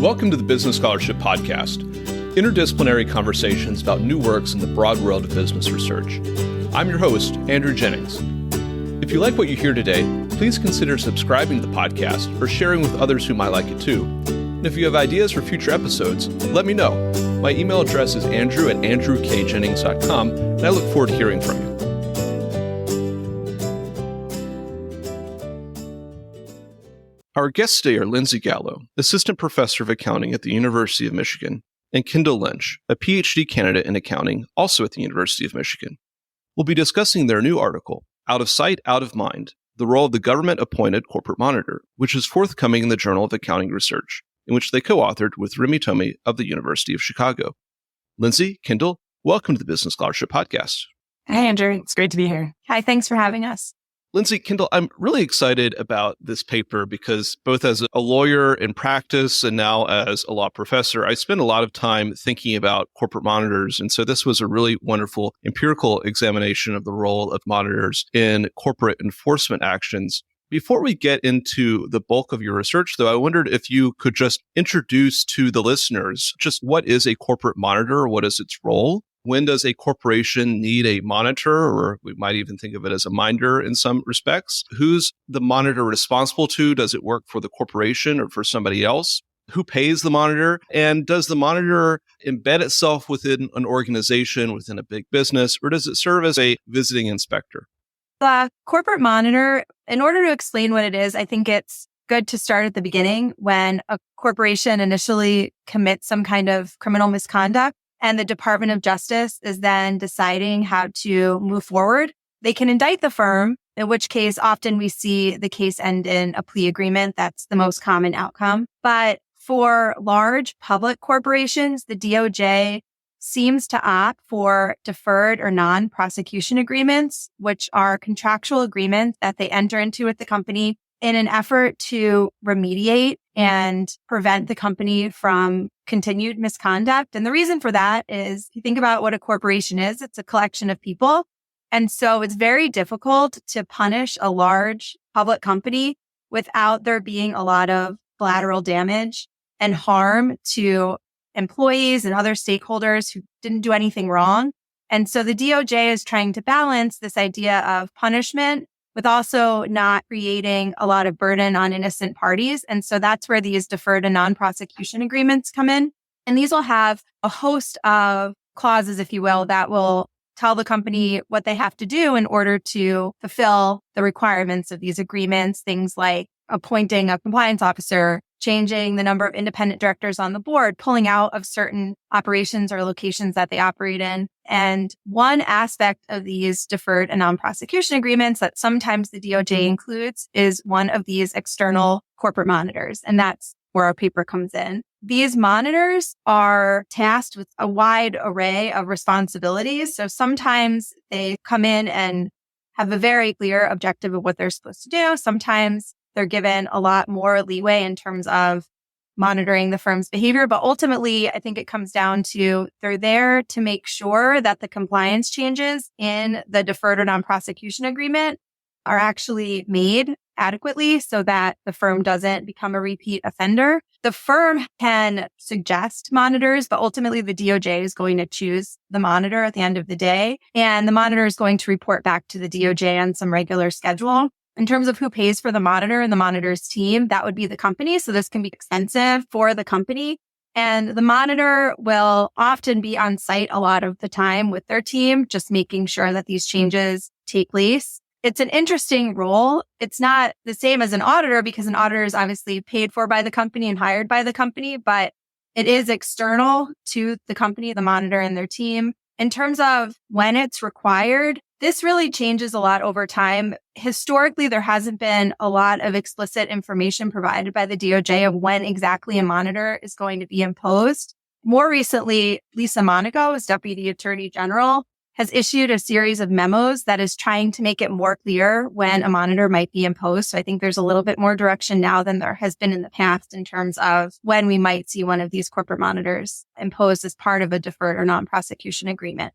Welcome to the Business Scholarship Podcast, interdisciplinary conversations about new works in the broad world of business research. I'm your host, Andrew Jennings. If you like what you hear today, please consider subscribing to the podcast or sharing with others who might like it too. And if you have ideas for future episodes, let me know. My email address is andrew@andrewkjennings.com, and I look forward to hearing from you. Our guests today are Lindsey Gallo, Assistant Professor of Accounting at the University of Michigan, and Kendall Lynch, a PhD candidate in accounting, also at the University of Michigan. We'll be discussing their new article, Out of Sight, Out of Mind, the role of the government-appointed corporate monitor, which is forthcoming in the Journal of Accounting Research, in which they co-authored with Remy Tomei of the University of Chicago. Lindsey, Kendall, welcome to the Business Scholarship Podcast. Hi, Andrew. It's great to be here. Hi, thanks for having us. Lindsey, Kendall, I'm really excited about this paper because both as a lawyer in practice and now as a law professor, I spend a lot of time thinking about corporate monitors. And so this was a really wonderful empirical examination of the role of monitors in corporate enforcement actions. Before we get into the bulk of your research, though, I wondered if you could just introduce to the listeners just what is a corporate monitor? What is its role? When does a corporation need a monitor, or we might even think of it as a minder in some respects? Who's the monitor responsible to? Does it work for the corporation or for somebody else? Who pays the monitor? And does the monitor embed itself within an organization, within a big business, or does it serve as a visiting inspector? The corporate monitor, in order to explain what it is, I think it's good to start at the beginning when a corporation initially commits some kind of criminal misconduct. And the Department of Justice is then deciding how to move forward. They can indict the firm, in which case often we see the case end in a plea agreement. That's the most common outcome. But for large public corporations, the DOJ seems to opt for deferred or non-prosecution agreements, which are contractual agreements that they enter into with the company in an effort to remediate and prevent the company from continued misconduct. And the reason for that is, if you think about what a corporation is, it's a collection of people. And so it's very difficult to punish a large public company without there being a lot of collateral damage and harm to employees and other stakeholders who didn't do anything wrong. And so the DOJ is trying to balance this idea of punishment with also not creating a lot of burden on innocent parties. And so that's where these deferred and non-prosecution agreements come in. And these will have a host of clauses, if you will, that will tell the company what they have to do in order to fulfill the requirements of these agreements, things like appointing a compliance officer, changing the number of independent directors on the board, pulling out of certain operations or locations that they operate in. And one aspect of these deferred and non-prosecution agreements that sometimes the DOJ includes is one of these external corporate monitors. And that's where our paper comes in. These monitors are tasked with a wide array of responsibilities. So sometimes they come in and have a very clear objective of what they're supposed to do. Sometimes they're given a lot more leeway in terms of monitoring the firm's behavior. But ultimately, I think it comes down to they're there to make sure that the compliance changes in the deferred or non-prosecution agreement are actually made adequately so that the firm doesn't become a repeat offender. The firm can suggest monitors, but ultimately the DOJ is going to choose the monitor at the end of the day. And the monitor is going to report back to the DOJ on some regular schedule. In terms of who pays for the monitor and the monitor's team, that would be the company. So this can be expensive for the company. And the monitor will often be on site a lot of the time with their team, just making sure that these changes take place. It's an interesting role. It's not the same as an auditor because an auditor is obviously paid for by the company and hired by the company, but it is external to the company, the monitor and their team. In terms of when it's required, this really changes a lot over time. Historically, there hasn't been a lot of explicit information provided by the DOJ of when exactly a monitor is going to be imposed. More recently, Lisa Monaco, as Deputy Attorney General, has issued a series of memos that is trying to make it more clear when a monitor might be imposed. So I think there's a little bit more direction now than there has been in the past in terms of when we might see one of these corporate monitors imposed as part of a deferred or non-prosecution agreement.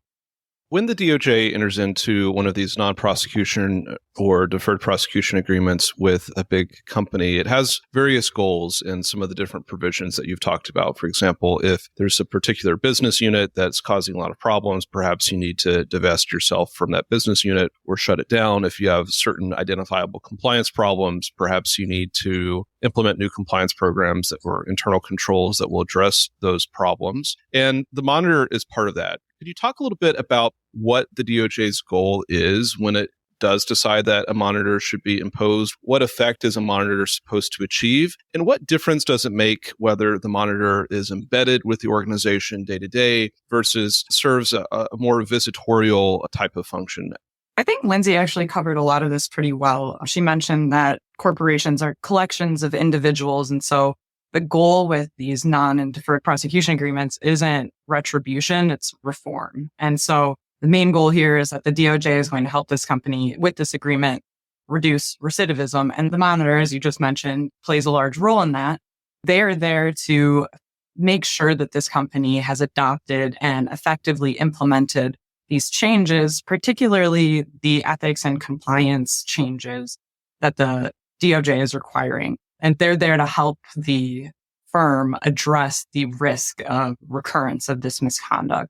When the DOJ enters into one of these non-prosecution or deferred prosecution agreements with a big company, it has various goals in some of the different provisions that you've talked about. For example, if there's a particular business unit that's causing a lot of problems, perhaps you need to divest yourself from that business unit or shut it down. If you have certain identifiable compliance problems, perhaps you need to implement new compliance programs or internal controls that will address those problems. And the monitor is part of that. Could you talk a little bit about what the DOJ's goal is when it does decide that a monitor should be imposed? What effect is a monitor supposed to achieve? And what difference does it make whether the monitor is embedded with the organization day to day versus serves a more visitorial type of function? I think Lindsey actually covered a lot of this pretty well. She mentioned that corporations are collections of individuals. And so the goal with these non and deferred prosecution agreements isn't retribution, it's reform. And so the main goal here is that the DOJ is going to help this company with this agreement reduce recidivism. And the monitor, as you just mentioned, plays a large role in that. They are there to make sure that this company has adopted and effectively implemented these changes, particularly the ethics and compliance changes that the DOJ is requiring. And they're there to help the firm address the risk of recurrence of this misconduct.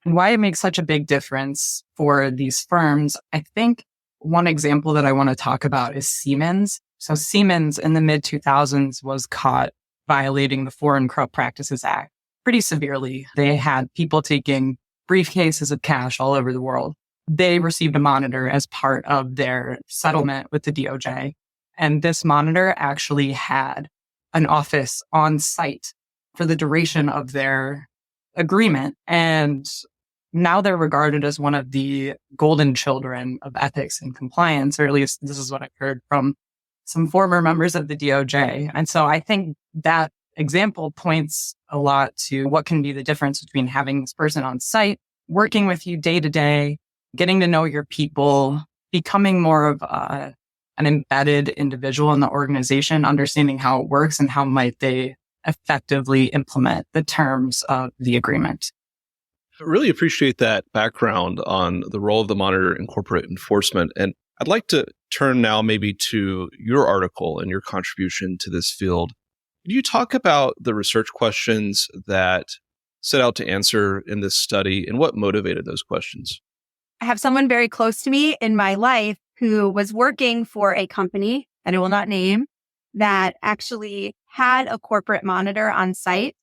And why it makes such a big difference for these firms, I think one example that I want to talk about is Siemens. So Siemens in the mid-2000s was caught violating the Foreign Corrupt Practices Act pretty severely. They had people taking briefcases of cash all over the world. They received a monitor as part of their settlement with the DOJ. And this monitor actually had an office on site for the duration of their agreement. And now they're regarded as one of the golden children of ethics and compliance, or at least this is what I've heard from some former members of the DOJ. And so I think that example points a lot to what can be the difference between having this person on site, working with you day to day, getting to know your people, becoming more of an embedded individual in the organization, understanding how it works and how might they effectively implement the terms of the agreement. I really appreciate that background on the role of the monitor in corporate enforcement. And I'd like to turn now maybe to your article and your contribution to this field. Could you talk about the research questions that set out to answer in this study and what motivated those questions? I have someone very close to me in my life who was working for a company that I will not name that actually had a corporate monitor on site.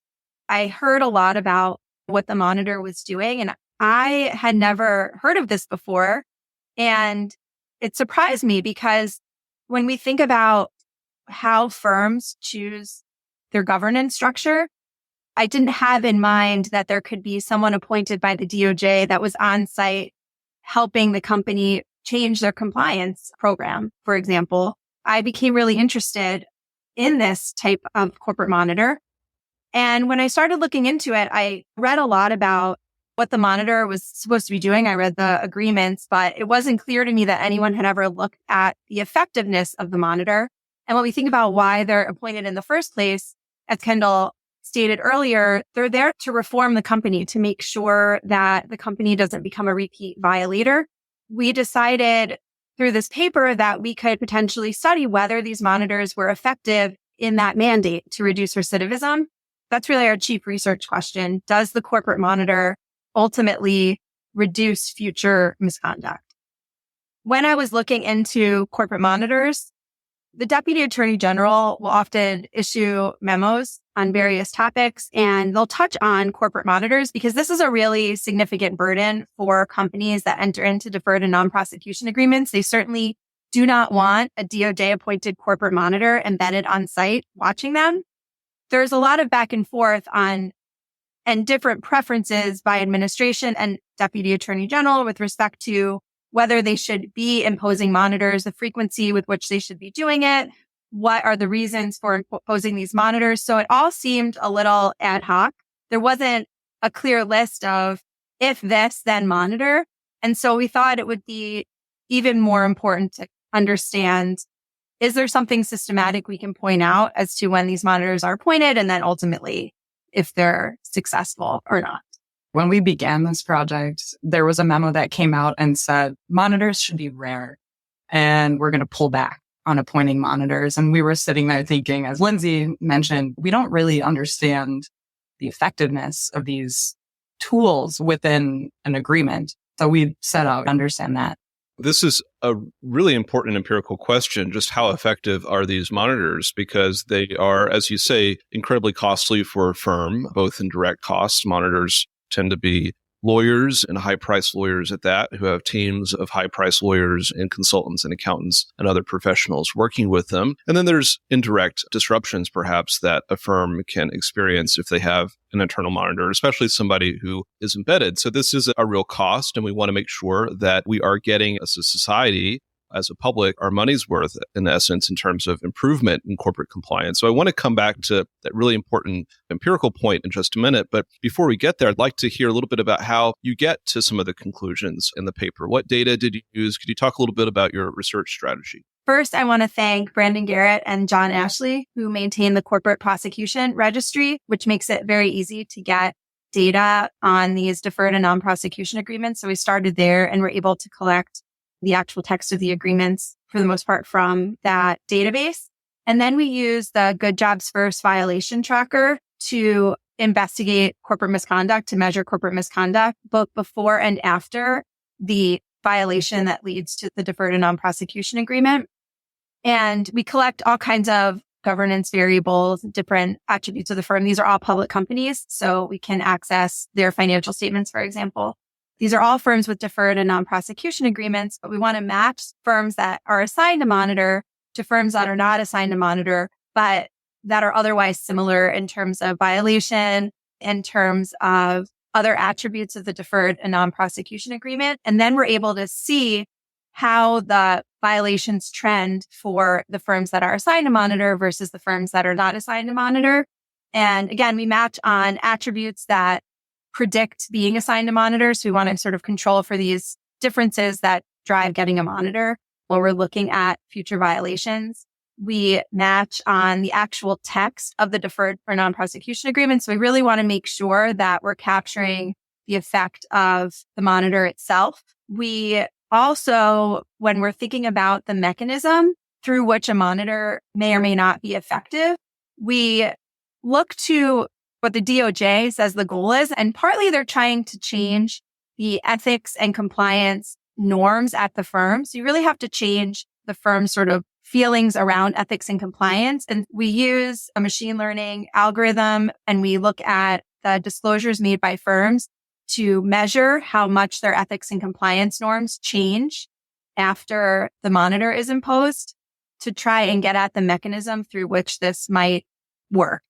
I heard a lot about what the monitor was doing, and I had never heard of this before. And it surprised me because when we think about how firms choose their governance structure, I didn't have in mind that there could be someone appointed by the DOJ that was on site helping the company change their compliance program, for example. I became really interested in this type of corporate monitor. And when I started looking into it, I read a lot about what the monitor was supposed to be doing. I read the agreements, but it wasn't clear to me that anyone had ever looked at the effectiveness of the monitor. And when we think about why they're appointed in the first place, as Kendall stated earlier, they're there to reform the company, to make sure that the company doesn't become a repeat violator. We decided through this paper that we could potentially study whether these monitors were effective in that mandate to reduce recidivism. That's really our chief research question. Does the corporate monitor ultimately reduce future misconduct? When I was looking into corporate monitors, the Deputy Attorney General will often issue memos on various topics, and they'll touch on corporate monitors because this is a really significant burden for companies that enter into deferred and non-prosecution agreements. They certainly do not want a DOJ-appointed corporate monitor embedded on site watching them. There's a lot of back and forth on and different preferences by administration and Deputy Attorney General with respect to whether they should be imposing monitors, the frequency with which they should be doing it, what are the reasons for imposing these monitors. So it all seemed a little ad hoc. There wasn't a clear list of if this, then monitor. And so we thought it would be even more important to understand, is there something systematic we can point out as to when these monitors are appointed and then ultimately if they're successful or not? When we began this project, there was a memo that came out and said monitors should be rare and we're going to pull back on appointing monitors. And we were sitting there thinking, as Lindsey mentioned, we don't really understand the effectiveness of these tools within an agreement. So we set out to understand that. This is a really important empirical question. Just how effective are these monitors? Because they are, as you say, incredibly costly for a firm, both in direct costs. Monitors tend to be lawyers and high-priced lawyers at that, who have teams of high-priced lawyers and consultants and accountants and other professionals working with them. And then there's indirect disruptions, perhaps, that a firm can experience if they have an internal monitor, especially somebody who is embedded. So this is a real cost, and we want to make sure that we are getting, as a society, as a public, our money's worth, in essence, in terms of improvement in corporate compliance. So I want to come back to that really important empirical point in just a minute. But before we get there, I'd like to hear a little bit about how you get to some of the conclusions in the paper. What data did you use? Could you talk a little bit about your research strategy? First, I want to thank Brandon Garrett and John Ashley, who maintain the corporate prosecution registry, which makes it very easy to get data on these deferred and non-prosecution agreements. So we started there and were able to collect the actual text of the agreements for the most part from that database. And then we use the Good Jobs First violation tracker to investigate corporate misconduct, to measure corporate misconduct, both before and after the violation that leads to the deferred and non-prosecution agreement. And we collect all kinds of governance variables, different attributes of the firm. These are all public companies, so we can access their financial statements, for example. These are all firms with deferred and non-prosecution agreements, but we want to match firms that are assigned a monitor to firms that are not assigned a monitor, but that are otherwise similar in terms of violation, in terms of other attributes of the deferred and non-prosecution agreement. And then we're able to see how the violations trend for the firms that are assigned a monitor versus the firms that are not assigned a monitor. And again, we match on attributes that predict being assigned a monitor. So we want to sort of control for these differences that drive getting a monitor when we're looking at future violations. We match on the actual text of the deferred or non-prosecution agreement. So we really want to make sure that we're capturing the effect of the monitor itself. We also, when we're thinking about the mechanism through which a monitor may or may not be effective, we look to what the DOJ says the goal is. And partly they're trying to change the ethics and compliance norms at the firm. So you really have to change the firm's sort of feelings around ethics and compliance. And we use a machine learning algorithm and we look at the disclosures made by firms to measure how much their ethics and compliance norms change after the monitor is imposed to try and get at the mechanism through which this might work.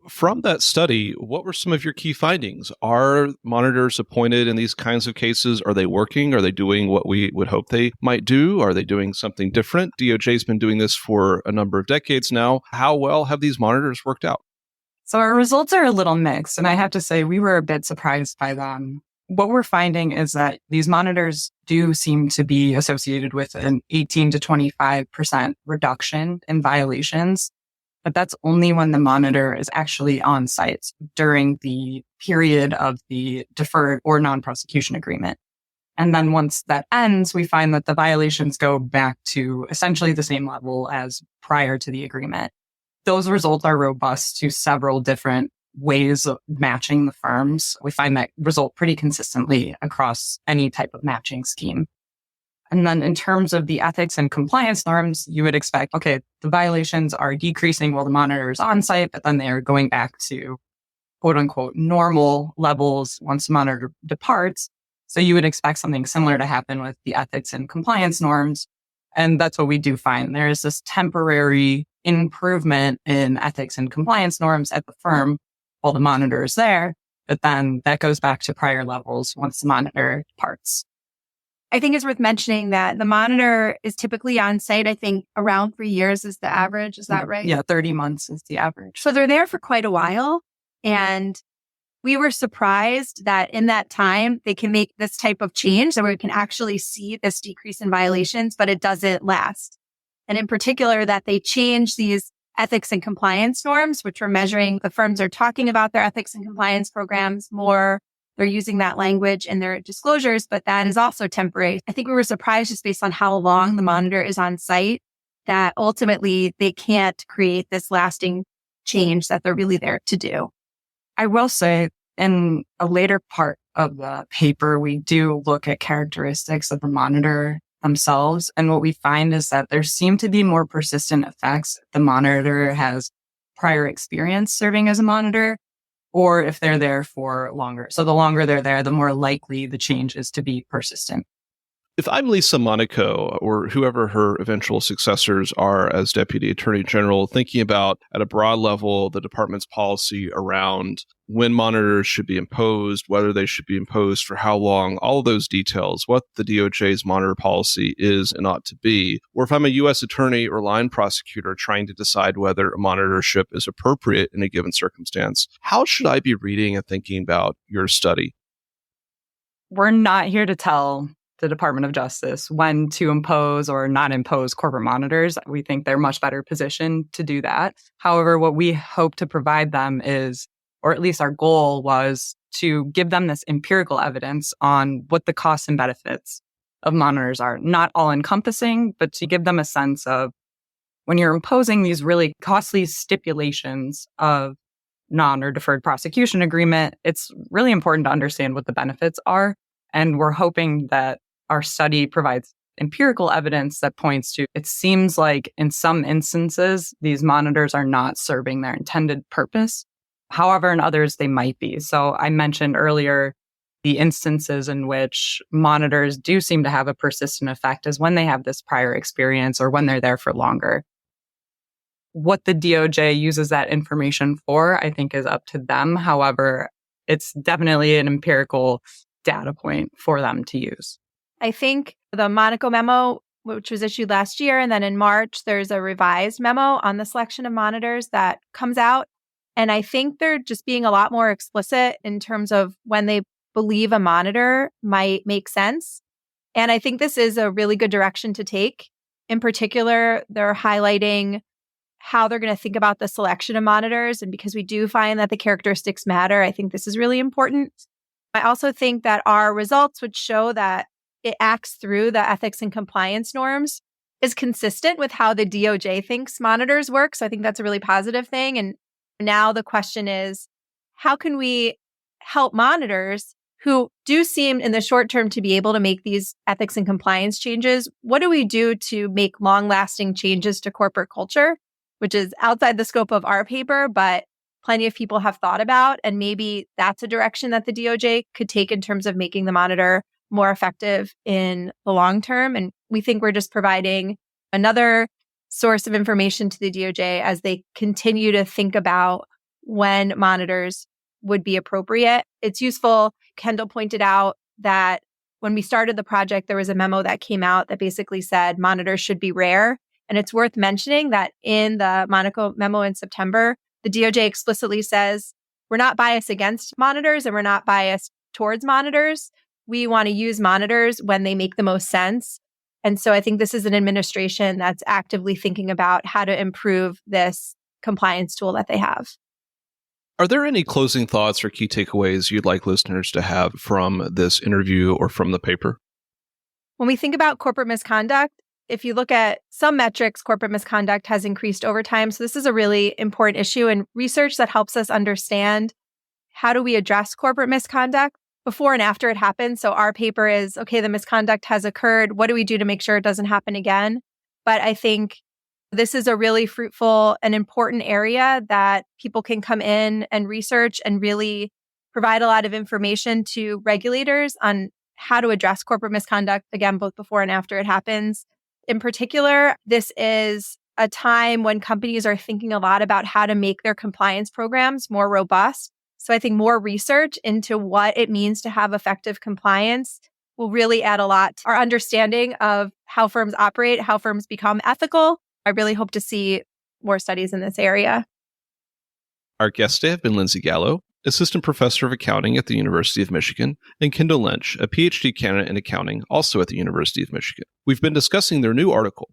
From that study, what were some of your key findings? Are monitors appointed in these kinds of cases? Are they working? Are they doing what we would hope they might do? Are they doing something different? DOJ's been doing this for a number of decades now. How well have these monitors worked out? So our results are a little mixed, and I have to say we were a bit surprised by them. What we're finding is that these monitors do seem to be associated with an 18 to 25% reduction in violations. But that's only when the monitor is actually on site during the period of the deferred or non-prosecution agreement. And then once that ends, we find that the violations go back to essentially the same level as prior to the agreement. Those results are robust to several different ways of matching the firms. We find that result pretty consistently across any type of matching scheme. And then in terms of the ethics and compliance norms, you would expect, okay, the violations are decreasing while the monitor is on site, but then they are going back to quote unquote normal levels once the monitor departs. So you would expect something similar to happen with the ethics and compliance norms. And that's what we do find. There is this temporary improvement in ethics and compliance norms at the firm while the monitor is there, but then that goes back to prior levels once the monitor departs. I think it's worth mentioning that the monitor is typically on site. I think around 3 years is the average. Is that right? Yeah, 30 months is the average. So they're there for quite a while. And we were surprised that in that time, they can make this type of change, that we can actually see this decrease in violations, but it doesn't last. And in particular, that they change these ethics and compliance norms, which we're measuring. The firms are talking about their ethics and compliance programs more. they're using that language in their disclosures, but that is also temporary. I think we were surprised just based on how long the monitor is on site that ultimately they can't create this lasting change that they're really there to do. I will say in a later part of the paper, we do look at characteristics of the monitor themselves. And what we find is that there seem to be more persistent effects if the monitor has prior experience serving as a monitor, or if they're there for longer. So the longer they're there, the more likely the change is to be persistent. If I'm Lisa Monaco or whoever her eventual successors are as Deputy Attorney General, thinking about at a broad level the department's policy around when monitors should be imposed, whether they should be imposed for how long, all of those details, what the DOJ's monitor policy is and ought to be, or if I'm a U.S. attorney or line prosecutor trying to decide whether a monitorship is appropriate in a given circumstance, how should I be reading and thinking about your study? We're not here to tell the Department of Justice when to impose or not impose corporate monitors. We think they're much better positioned to do that. However, what we hope to provide them is, or at least our goal was, to give them this empirical evidence on what the costs and benefits of monitors are. Not all encompassing, but to give them a sense of when you're imposing these really costly stipulations of non or deferred prosecution agreement, it's really important to understand what the benefits are. And we're hoping that our study provides empirical evidence that points to, it seems like in some instances, these monitors are not serving their intended purpose. However, in others, they might be. So I mentioned earlier the instances in which monitors do seem to have a persistent effect is when they have this prior experience or when they're there for longer. What the DOJ uses that information for, I think, is up to them. However, it's definitely an empirical data point for them to use. I think the Monaco memo, which was issued last year, and then in March, there's a revised memo on the selection of monitors that comes out. And I think they're just being a lot more explicit in terms of when they believe a monitor might make sense. And I think this is a really good direction to take. In particular, they're highlighting how they're going to think about the selection of monitors. And because we do find that the characteristics matter, I think this is really important. I also think that our results would show that it acts through the ethics and compliance norms is consistent with how the DOJ thinks monitors work. So I think that's a really positive thing. And now the question is, how can we help monitors who do seem in the short term to be able to make these ethics and compliance changes? What do we do to make long-lasting changes to corporate culture, which is outside the scope of our paper, but plenty of people have thought about? And maybe that's a direction that the DOJ could take in terms of making the monitor more effective in the long term. And we think we're just providing another source of information to the DOJ as they continue to think about when monitors would be appropriate. It's useful. Kendall pointed out that when we started the project, there was a memo that came out that basically said monitors should be rare. And it's worth mentioning that in the Monaco memo in September, the DOJ explicitly says, we're not biased against monitors and we're not biased towards monitors. We want to use monitors when they make the most sense. And so I think this is an administration that's actively thinking about how to improve this compliance tool that they have. Are there any closing thoughts or key takeaways you'd like listeners to have from this interview or from the paper? When we think about corporate misconduct, if you look at some metrics, corporate misconduct has increased over time. So this is a really important issue and research that helps us understand how do we address corporate misconduct before and after it happens. So our paper is, okay, the misconduct has occurred. What do we do to make sure it doesn't happen again? But I think this is a really fruitful and important area that people can come in and research and really provide a lot of information to regulators on how to address corporate misconduct, again, both before and after it happens. In particular, this is a time when companies are thinking a lot about how to make their compliance programs more robust. So I think more research into what it means to have effective compliance will really add a lot to our understanding of how firms operate, how firms become ethical. I really hope to see more studies in this area. Our guests today have been Lindsey Gallo, Assistant Professor of Accounting at the University of Michigan, and Kendall Lynch, a PhD candidate in accounting, also at the University of Michigan. We've been discussing their new article,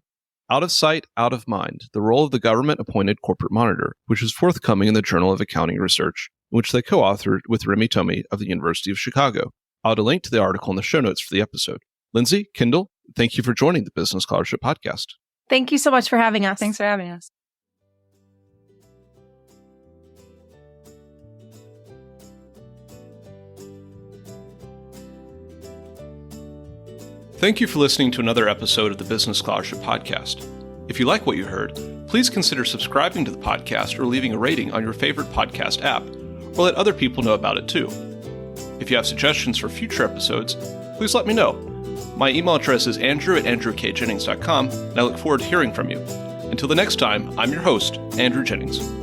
Out of Sight, Out of Mind, the Role of the Government-Appointed Corporate Monitor, which is forthcoming in the Journal of Accounting Research. which they co-authored with Remy Tomei of the University of Chicago. I'll add a link to the article in the show notes for the episode. Lindsey, Kendall, thank you for joining the Business Scholarship Podcast. Thank you so much for having us. Thanks for having us. Thank you for listening to another episode of the Business Scholarship Podcast. If you like what you heard, please consider subscribing to the podcast or leaving a rating on your favorite podcast app, or let other people know about it too. If you have suggestions for future episodes, please let me know. My email address is andrew@andrewkjennings.com, and I look forward to hearing from you. Until the next time, I'm your host, Andrew Jennings.